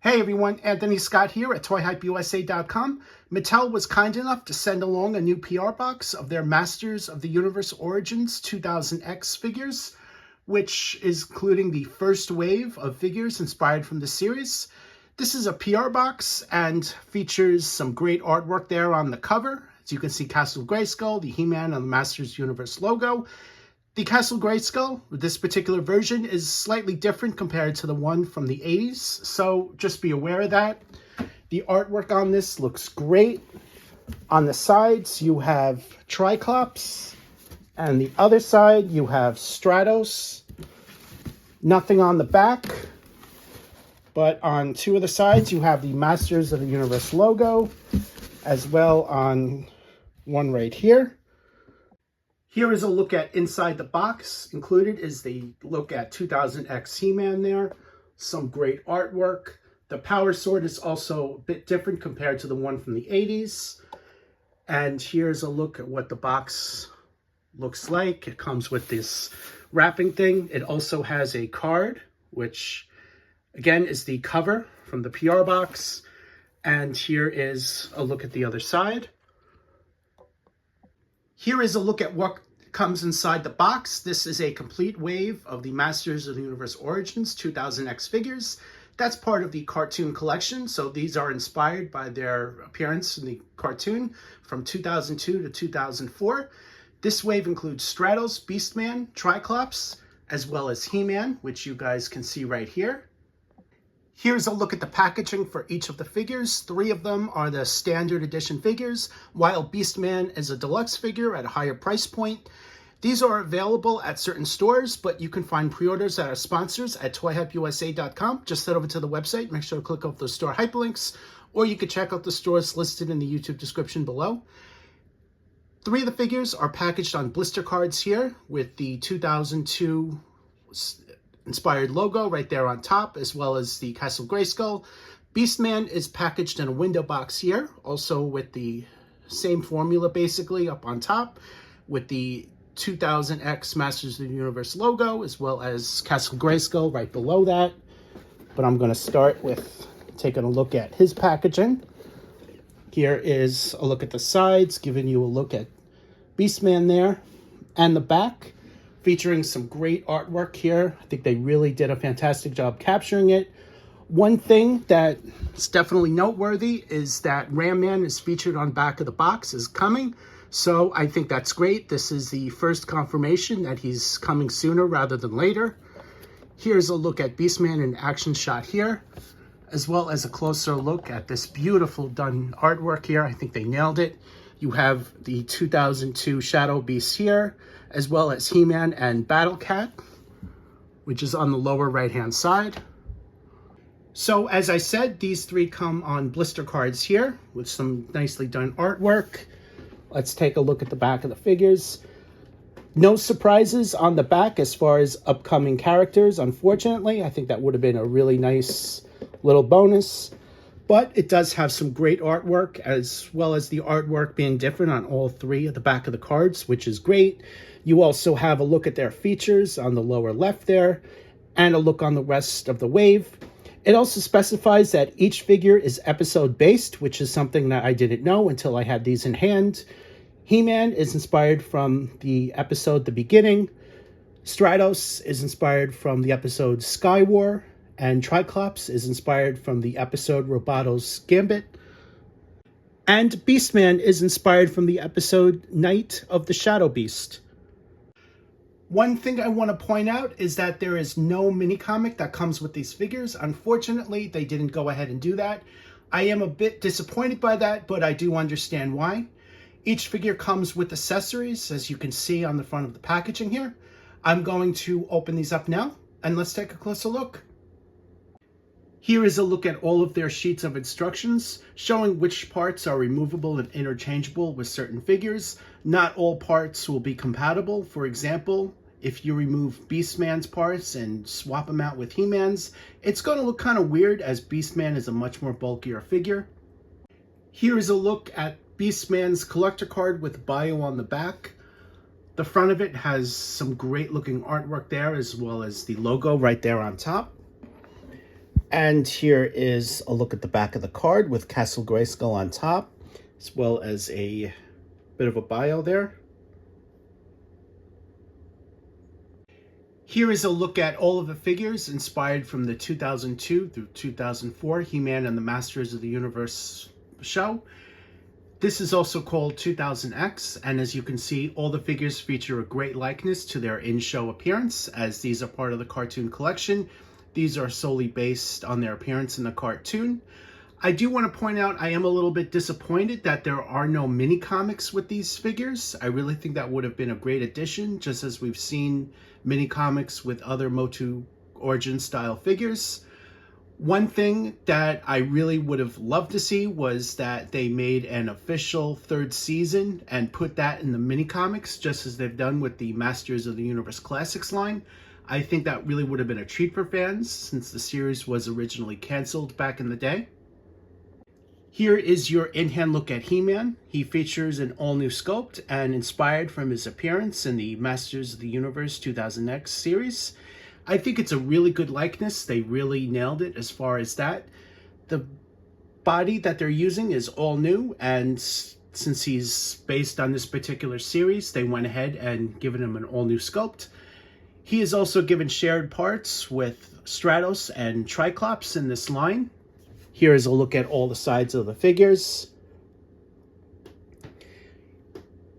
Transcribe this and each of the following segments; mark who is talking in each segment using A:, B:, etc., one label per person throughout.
A: Hey everyone, Anthony Scott here at ToyHypeUSA.com. Mattel was kind enough to send along a new PR box of their Masters of the Universe Origins 2000X figures, which is including the first wave of figures inspired from the series. This is a PR box and features some great artwork there on the cover. As you can see, Castle Grayskull, the He-Man and the Masters Universe logo. The Castle Grayskull, this particular version, is slightly different compared to the one from the 80s, so just be aware of that. The artwork on this looks great. On the sides, you have Tri-Klops, and the other side, you have Stratos. Nothing on the back, but on two of the sides, you have the Masters of the Universe logo, as well on one right here. Here is a look at inside the box. Included is the look at 2000X He-Man there. Some great artwork. The power sword is also a bit different compared to the one from the 80s. And here's a look at what the box looks like. It comes with this wrapping thing. It also has a card, which again is the cover from the PR box. And here is a look at the other side. Here is a look at what comes inside the box. This is a complete wave of the Masters of the Universe Origins 2000X figures. That's part of the cartoon collection, so these are inspired by their appearance in the cartoon from 2002 to 2004. This wave includes Stratos, Beastman, Tri-Klops, as well as He-Man, which you guys can see right here. Here's a look at the packaging for each of the figures. 3 of them are the standard edition figures, while Beastman is a deluxe figure at a higher price point. These are available at certain stores, but you can find pre-orders at our sponsors at ToyHypeUSA.com. Just head over to the website, make sure to click off those store hyperlinks, or you can check out the stores listed in the YouTube description below. 3 of the figures are packaged on blister cards here with the 2002 inspired logo right there on top, as well as the Castle Grayskull. Beastman is packaged in a window box here, also with the same formula basically up on top, with the 2000X Masters of the Universe logo, as well as Castle Grayskull right below that. But I'm going to start with taking a look at his packaging. Here is a look at the sides, giving you a look at Beastman there, and the back, featuring some great artwork here. I think they really did a fantastic job capturing it. One thing that's definitely noteworthy is that Ram Man is featured on back of the box, is coming. So I think that's great. This is the first confirmation that he's coming sooner rather than later. Here's a look at Beastman in action shot here, as well as a closer look at this beautiful done artwork here. I think they nailed it. You have the 2002 Shadow Beast here, as well as He-Man and Battle Cat, which is on the lower right-hand side. So, as I said, these 3 come on blister cards here with some nicely done artwork. Let's take a look at the back of the figures. No surprises on the back as far as upcoming characters, unfortunately. I think that would have been a really nice little bonus. But it does have some great artwork, as well as the artwork being different on all 3 of the back of the cards, which is great. You also have a look at their features on the lower left there, and a look on the rest of the wave. It also specifies that each figure is episode-based, which is something that I didn't know until I had these in hand. He-Man is inspired from the episode The Beginning. Stratos is inspired from the episode Sky War. And Tri-Klops is inspired from the episode Roboto's Gambit. And Beastman is inspired from the episode Night of the Shadow Beast. One thing I want to point out is that there is no mini-comic that comes with these figures. Unfortunately, they didn't go ahead and do that. I am a bit disappointed by that, but I do understand why. Each figure comes with accessories, as you can see on the front of the packaging here. I'm going to open these up now, and let's take a closer look. Here is a look at all of their sheets of instructions, showing which parts are removable and interchangeable with certain figures. Not all parts will be compatible. For example, if you remove Beastman's parts and swap them out with He-Man's, it's going to look kind of weird, as Beastman is a much more bulkier figure. Here is a look at Beastman's collector card with bio on the back. The front of it has some great looking artwork there, as well as the logo right there on top. And here is a look at the back of the card with Castle Grayskull on top, as well as a bit of a bio there. Here is a look at all of the figures inspired from the 2002 through 2004 He-Man and the Masters of the Universe show. This is also called 2000X, and as you can see, all the figures feature a great likeness to their in-show appearance, as these are part of the cartoon collection. These are solely based on their appearance in the cartoon. I do want to point out I am a little bit disappointed that there are no mini comics with these figures. I really think that would have been a great addition, just as we've seen mini comics with other MOTU origin style figures. One thing that I really would have loved to see was that they made an official third season and put that in the mini comics, just as they've done with the Masters of the Universe Classics line. I think that really would have been a treat for fans, since the series was originally canceled back in the day. Here is your in-hand look at He-Man. He features an all-new sculpt and inspired from his appearance in the Masters of the Universe 2000X series. I think it's a really good likeness. They really nailed it as far as that. The body that they're using is all new, and since he's based on this particular series, they went ahead and given him an all-new sculpt. He is also given shared parts with Stratos and Tri-Klops in this line. Here is a look at all the sides of the figures.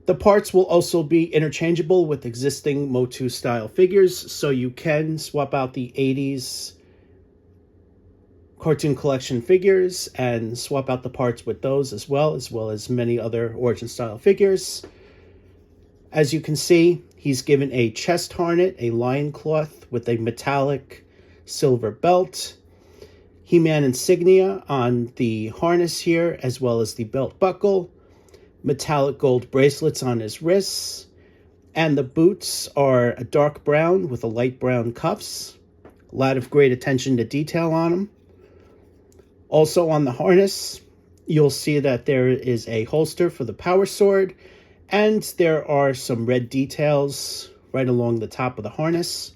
A: The parts will also be interchangeable with existing MOTU style figures, so you can swap out the 80s cartoon collection figures and swap out the parts with those as well as many other origin style figures. As you can see, he's given a chest harness, a lion cloth with a metallic silver belt, He-Man insignia on the harness here, as well as the belt buckle, metallic gold bracelets on his wrists, and the boots are a dark brown with a light brown cuffs. A lot of great attention to detail on them. Also on the harness, you'll see that there is a holster for the power sword, and there are some red details right along the top of the harness.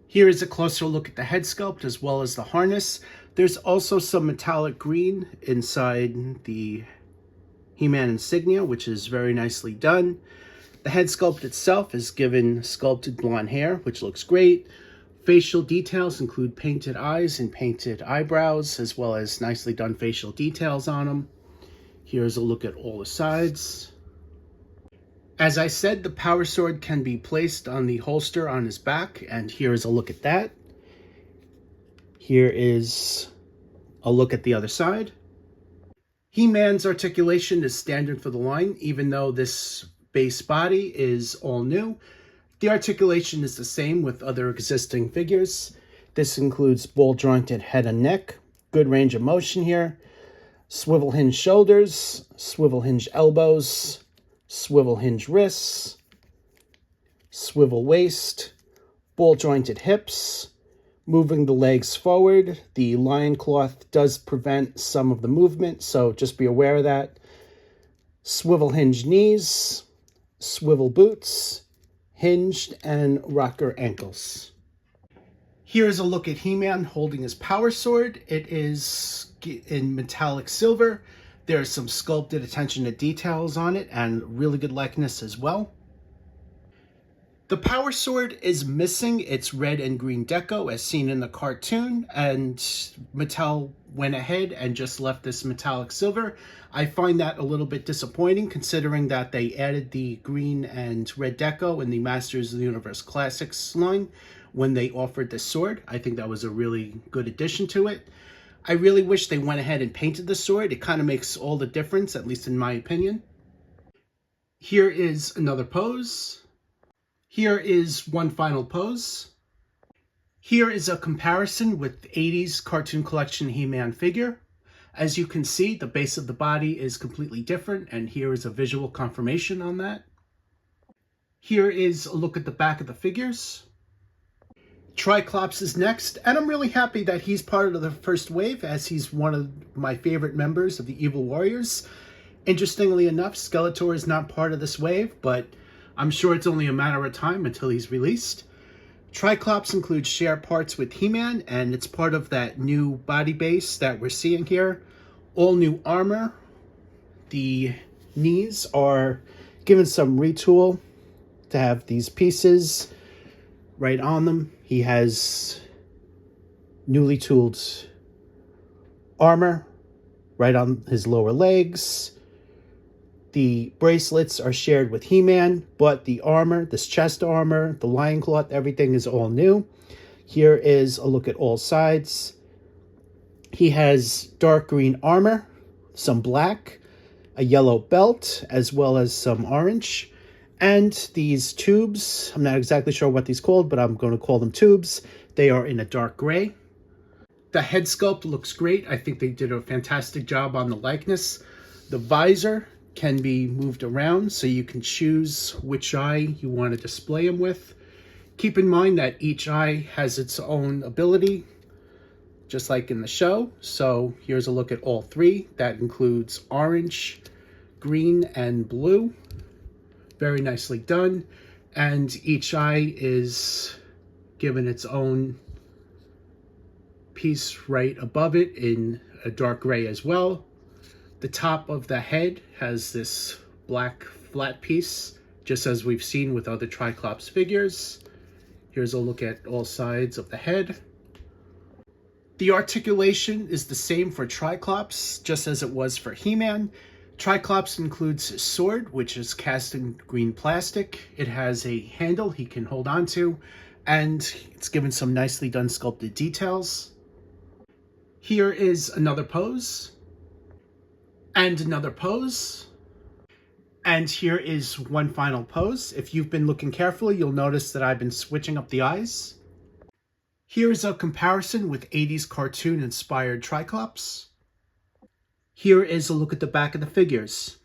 A: Here is a closer look at the head sculpt as well as the harness. There's also some metallic green inside the He-Man insignia, which is very nicely done. The head sculpt itself is given sculpted blonde hair, which looks great. Facial details include painted eyes and painted eyebrows, as well as nicely done facial details on them. Here's a look at all the sides. As I said, the power sword can be placed on the holster on his back, and here is a look at that. Here is a look at the other side. He-Man's articulation is standard for the line, even though this base body is all new. The articulation is the same with other existing figures. This includes ball-jointed head and neck, good range of motion here, swivel hinge shoulders, swivel hinge elbows, swivel hinge wrists, swivel waist, ball-jointed hips, moving the legs forward. The lion cloth does prevent some of the movement, so just be aware of that. Swivel hinge knees, swivel boots, hinged and rocker ankles. Here's a look at He-Man holding his power sword. It is in metallic silver. There's some sculpted attention to details on it and really good likeness as well. The power sword is missing its red and green deco as seen in the cartoon, and Mattel went ahead and just left this metallic silver. I find that a little bit disappointing, considering that they added the green and red deco in the Masters of the Universe Classics line when they offered this sword. I think that was a really good addition to it. I really wish they went ahead and painted the sword. It kind of makes all the difference, at least in my opinion. Here is another pose. Here is one final pose. Here is a comparison with the 80s cartoon collection He-Man figure. As you can see, the base of the body is completely different, and here is a visual confirmation on that. Here is a look at the back of the figures. Tri-Klops is next, and I'm really happy that he's part of the first wave, as he's one of my favorite members of the Evil Warriors. Interestingly enough, Skeletor is not part of this wave, but I'm sure it's only a matter of time until he's released. Tri-Klops includes share parts with He-Man, and it's part of that new body base that we're seeing here. All new armor. The knees are given some retool to have these pieces right on them. He has newly tooled armor right on his lower legs. The bracelets are shared with He-Man, but the armor, this chest armor, the lion cloth, everything is all new. Here is a look at all sides. He has dark green armor, some black, a yellow belt, as well as some orange. And these tubes, I'm not exactly sure what these are called, but I'm going to call them tubes. They are in a dark gray. The head sculpt looks great. I think they did a fantastic job on the likeness. The visor can be moved around so you can choose which eye you want to display them with. Keep in mind that each eye has its own ability, just like in the show. So here's a look at all three. That includes orange, green, and blue. Very nicely done. And each eye is given its own piece right above it in a dark gray as well. The top of the head has this black flat piece, just as we've seen with other Tri-Klops figures. Here's a look at all sides of the head. The articulation is the same for Tri-Klops, just as it was for He-Man. Tri-Klops includes his sword, which is cast in green plastic. It has a handle he can hold on to, and it's given some nicely done sculpted details. Here is another pose. And another pose. And here is one final pose. If you've been looking carefully, you'll notice that I've been switching up the eyes. Here's a comparison with 80s cartoon inspired Tri-Klops. Here is a look at the back of the figures.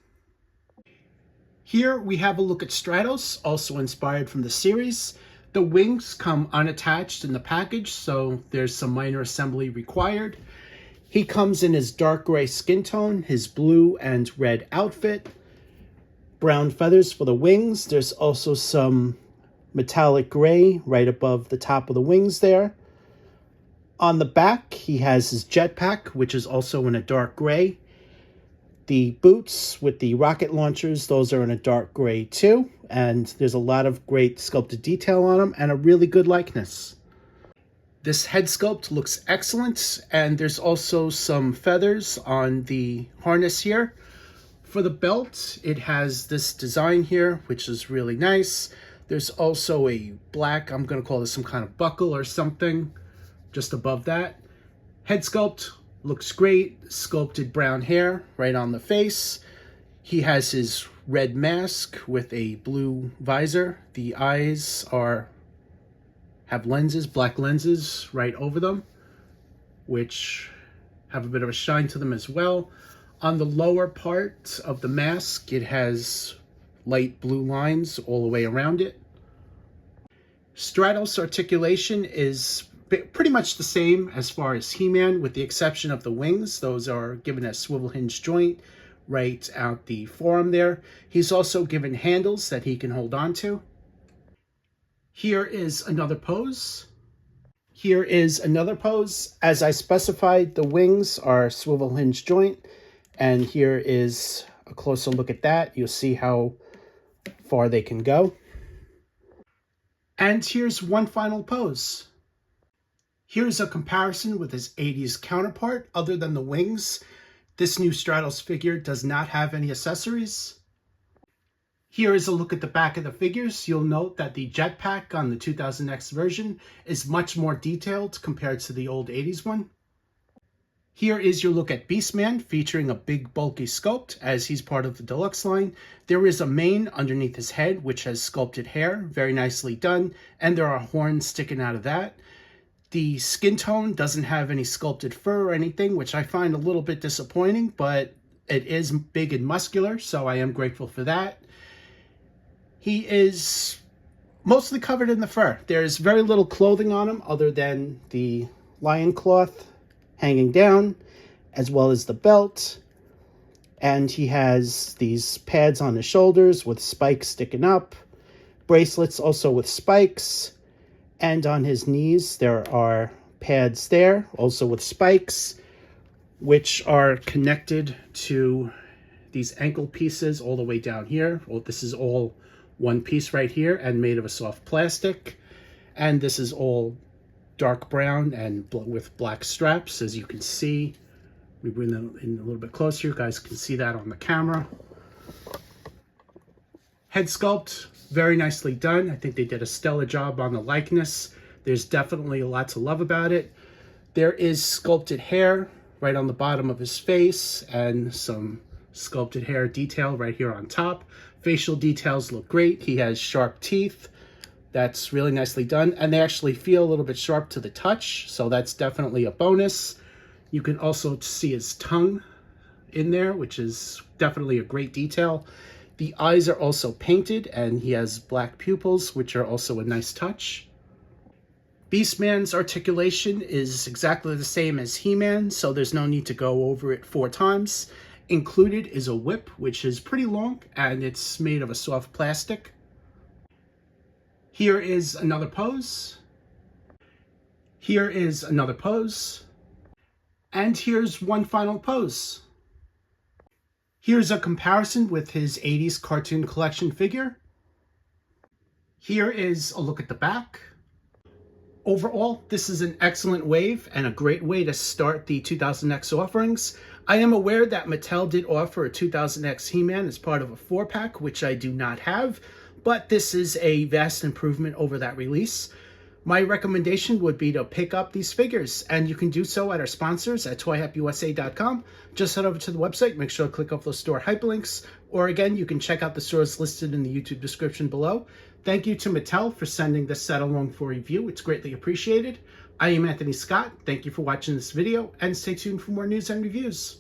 A: Here we have a look at Stratos, also inspired from the series. The wings come unattached in the package, so there's some minor assembly required. He comes in his dark gray skin tone, his blue and red outfit, brown feathers for the wings. There's also some metallic gray right above the top of the wings there. On the back, he has his jetpack, which is also in a dark gray. The boots with the rocket launchers, those are in a dark gray too. And there's a lot of great sculpted detail on them and a really good likeness. This head sculpt looks excellent, and there's also some feathers on the harness here. For the belt, it has this design here, which is really nice. There's also a black, I'm going to call this some kind of buckle or something, just above that. Head sculpt looks great. Sculpted brown hair right on the face. He has his red mask with a blue visor. The eyes have lenses, black lenses right over them, which have a bit of a shine to them as well. On the lower part of the mask, it has light blue lines all the way around it. Stratos articulation is pretty much the same as far as He-Man, with the exception of the wings. Those are given a swivel hinge joint right out the forearm there. He's also given handles that he can hold on to. Here is another pose. Here is another pose. As I specified, the wings are swivel hinge joint, and here is a closer look at that. You'll see how far they can go. And here's one final pose. Here's a comparison with his 80s counterpart. Other than the wings, this new Stratos figure does not have any accessories. Here is a look at the back of the figures. You'll note that the jetpack on the 2000X version is much more detailed compared to the old 80s one. Here is your look at Beastman, featuring a big bulky sculpt as he's part of the deluxe line. There is a mane underneath his head which has sculpted hair, very nicely done, and there are horns sticking out of that. The skin tone doesn't have any sculpted fur or anything, which I find a little bit disappointing, but it is big and muscular, so I am grateful for that. He is mostly covered in the fur. There's very little clothing on him other than the lion cloth hanging down, as well as the belt. And he has these pads on his shoulders with spikes sticking up. Bracelets also with spikes. And on his knees, there are pads there, also with spikes, which are connected to these ankle pieces all the way down here. Well, this is all one piece right here and made of a soft plastic. And this is all dark brown and with black straps, as you can see. We bring them in a little bit closer. You guys can see that on the camera. Head sculpt, very nicely done. I think they did a stellar job on the likeness. There's definitely a lot to love about it. There is sculpted hair right on the bottom of his face and some sculpted hair detail right here on top. Facial details look great. He has sharp teeth. That's really nicely done. And they actually feel a little bit sharp to the touch, so that's definitely a bonus. You can also see his tongue in there, which is definitely a great detail. The eyes are also painted, and he has black pupils, which are also a nice touch. Beastman's articulation is exactly the same as He-Man, so there's no need to go over it 4 times. Included is a whip, which is pretty long, and it's made of a soft plastic. Here is another pose. Here is another pose. And here's one final pose. Here's a comparison with his 80s cartoon collection figure. Here is a look at the back. Overall, this is an excellent wave and a great way to start the 2000X offerings. I am aware that Mattel did offer a 2000X He-Man as part of a 4-pack, which I do not have, but this is a vast improvement over that release. My recommendation would be to pick up these figures, and you can do so at our sponsors at toyhapusa.com. Just head over to the website, make sure to click off those store hyperlinks, or again, you can check out the stores listed in the YouTube description below. Thank you to Mattel for sending this set along for review. It's greatly appreciated. I am Anthony Scott. Thank you for watching this video, and stay tuned for more news and reviews.